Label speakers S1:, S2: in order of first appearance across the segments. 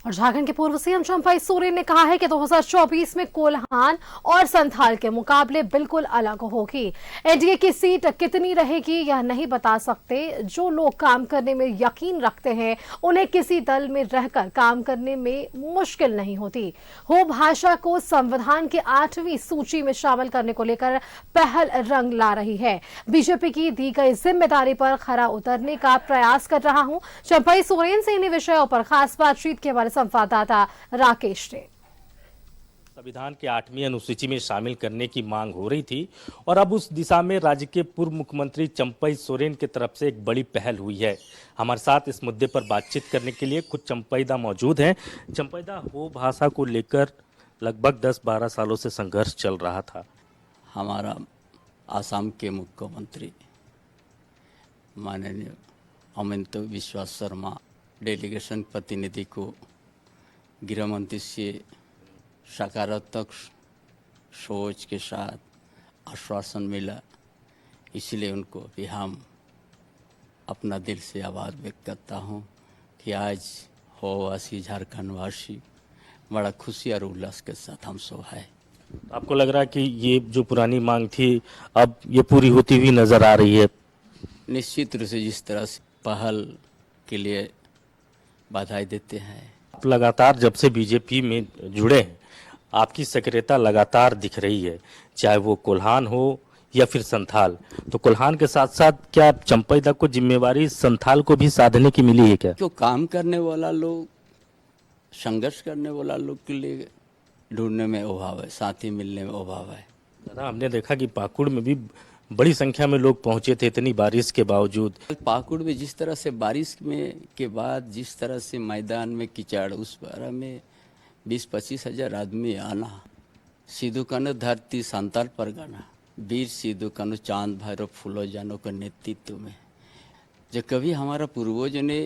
S1: और झारखंड के पूर्व सीएम चंपई सोरेन ने कहा है कि 2024 में कोल्हान और संथाल के मुकाबले बिल्कुल अलग होगी। एनडीए की सीट कितनी रहेगी यह नहीं बता सकते। जो लोग काम करने में यकीन रखते हैं उन्हें किसी दल में रहकर काम करने में मुश्किल नहीं होती। हो भाषा को संविधान की 8वीं सूची में शामिल करने को लेकर पहल रंग ला रही है। बीजेपी की दी गई जिम्मेदारी पर खरा उतरने का प्रयास कर रहा हूं। चंपई सोरेन से इन्हीं विषयों पर खास बातचीत के हमारे संवाददाता राकेश ने।
S2: संविधान के 8वीं अनुसूची में शामिल करने की मांग हो रही थी और अब उस दिशा में राज्य के पूर्व मुख्यमंत्री चंपई सोरेन की तरफ से एक बड़ी पहल हुई है। हमारे साथ इस मुद्दे पर बातचीत करने के लिए खुद चंपईदा मौजूद हैं। चंपईदा, हो भाषा को लेकर लगभग 10-12 सालों से संघर्ष चल रहा था।
S3: हमारा आसाम के मुख्यमंत्री माननीय हिमंता बिस्वा शर्मा डेलीगेशन प्रतिनिधि को गृह मंत्री से सकारात्मक सोच के साथ आश्वासन मिला, इसलिए उनको भी हम अपना दिल से आभार व्यक्त करता हूँ कि आज होवासी झारखंड वासी बड़ा खुशी और उल्लास के साथ हम सब है।
S2: आपको लग रहा है कि ये जो पुरानी मांग थी अब ये पूरी होती हुई नजर आ रही है?
S3: निश्चित रूप से जिस तरह से पहल के लिए बधाई देते हैं।
S2: आप लगातार जब से बीजेपी में जुड़े हैं आपकी सक्रियता लगातार दिख रही है, चाहे वो कोल्हान हो या फिर संथाल। तो कोल्हान के साथ साथ क्या चंपईदा को जिम्मेवारी संथाल को भी साधने की मिली है क्या?
S3: क्यों काम करने वाला लोग, संघर्ष करने वाला लोग के लिए ढूंढने में अभाव है, साथी मिलने में अभाव है।
S2: दादा, हमने देखा कि पाकुड़ में भी बड़ी संख्या में लोग पहुंचे थे इतनी बारिश के बावजूद।
S3: पाकुड़ में जिस तरह से बारिश में के बाद जिस तरह से मैदान में कीचड़, उस बार में 20-25 हजार आदमी आना। सिद्धू कान्हू धरती संताल परगना, वीर सिद्धू कान्हू चांद भैरव फूलो जानो के नेतृत्व में जो कभी हमारा पूर्वजों ने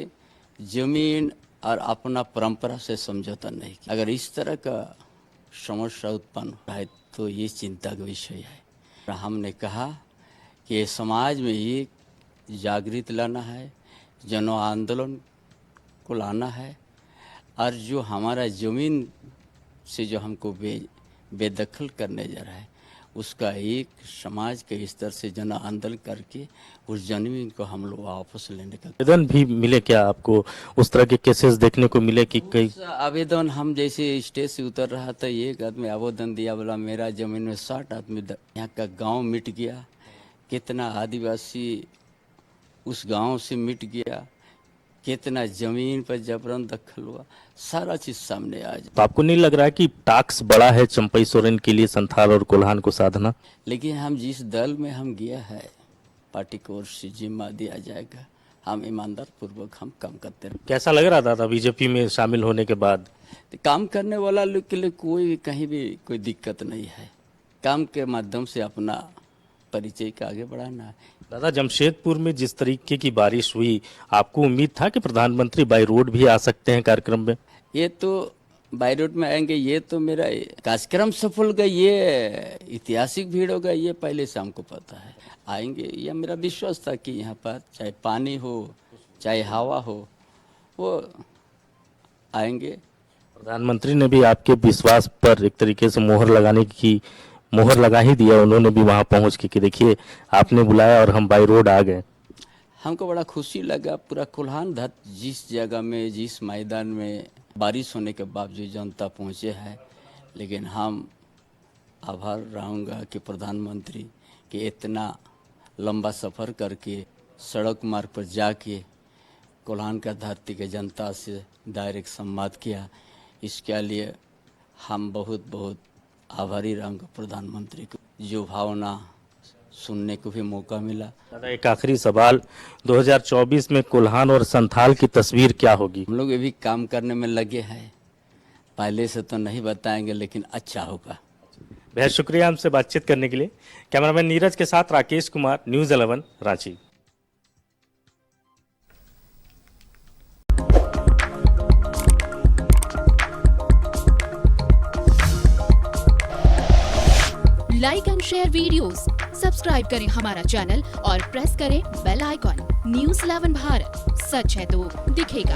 S3: जमीन और अपना परंपरा से समझौता नहीं किया। अगर इस तरह का समस्या उत्पन्न है तो ये चिंता का विषय है। हमने कहा कि समाज में ये जागृत लाना है, जन आंदोलन को लाना है और जो हमारा ज़मीन से जो हमको बेदखल करने जा रहा है उसका एक समाज के स्तर से जन आंदोलन करके उस जमीन को हम लोग वापस लेने का
S2: आवेदन भी मिले क्या आपको? उस तरह के केसेस देखने को मिले कि कई
S3: आवेदन? हम जैसे स्टेज से उतर रहा था एक आदमी आवेदन दिया, बोला मेरा जमीन में 60 आदमी, यहाँ का गांव मिट गया, कितना आदिवासी उस गांव से मिट गया, कितना जमीन पर जबरन दखल हुआ, सारा चीज सामने आ जाए।
S2: तो आपको नहीं लग रहा है कि टास्क बड़ा है चंपई सोरेन के लिए संथाल और कोल्हान को साधना?
S3: लेकिन हम जिस दल में हम गया है पार्टी को ओर से जिम्मा दिया जाएगा, हम ईमानदार पूर्वक हम काम करते रहे।
S2: कैसा लग रहा था बीजेपी में शामिल होने के बाद?
S3: तो काम करने वाला लोग के लिए कोई भी कहीं भी कोई दिक्कत नहीं है। काम के माध्यम से अपना परिचय का आगे बढ़ाना है।
S2: दादा, जमशेदपुर में जिस तरीके की बारिश हुई, आपको उम्मीद था कि प्रधानमंत्री बाई रोड भी आ सकते हैं कार्यक्रम में?
S3: ये तो बाई रोड में आएंगे, ये तो मेरा कार्यक्रम सफल होगा, ये ऐतिहासिक भीड़ होगा, ये पहले से हमको पता है। आएंगे, ये मेरा विश्वास था कि यहाँ पर चाहे पानी हो चाहे हवा हो वो आएंगे।
S2: प्रधानमंत्री ने भी आपके विश्वास पर एक तरीके से मोहर लगा ही दिया। उन्होंने भी वहां पहुंच के कि देखिए आपने बुलाया और हम बाई रोड आ गए।
S3: हमको बड़ा खुशी लगा। पूरा कोल्हान जिस जगह में, जिस मैदान में बारिश होने के बावजूद जनता पहुंचे है, लेकिन हम आभार रहूँगा कि प्रधानमंत्री के इतना लंबा सफ़र करके सड़क मार्ग पर जाके कोल्हान का धरती के जनता से डायरेक्ट संवाद किया। इसके लिए हम बहुत बहुत आभारी रहूँगा प्रधानमंत्री को, जो भावना सुनने को भी मौका मिला।
S2: दादा, एक आखिरी सवाल, 2024 में कोल्हान और संथाल की तस्वीर क्या होगी?
S3: हम लोग अभी काम करने में लगे हैं, पहले से तो नहीं बताएंगे लेकिन अच्छा होगा।
S2: बेहद शुक्रिया हमसे बातचीत करने के लिए। कैमरामैन नीरज के साथ Rakesh Kumar, news 11 Ranchi.
S4: Like and share videos, subscribe करें हमारा चैनल और प्रेस करें बेल आइकॉन। न्यूज़ 11 भारत, सच है तो दिखेगा।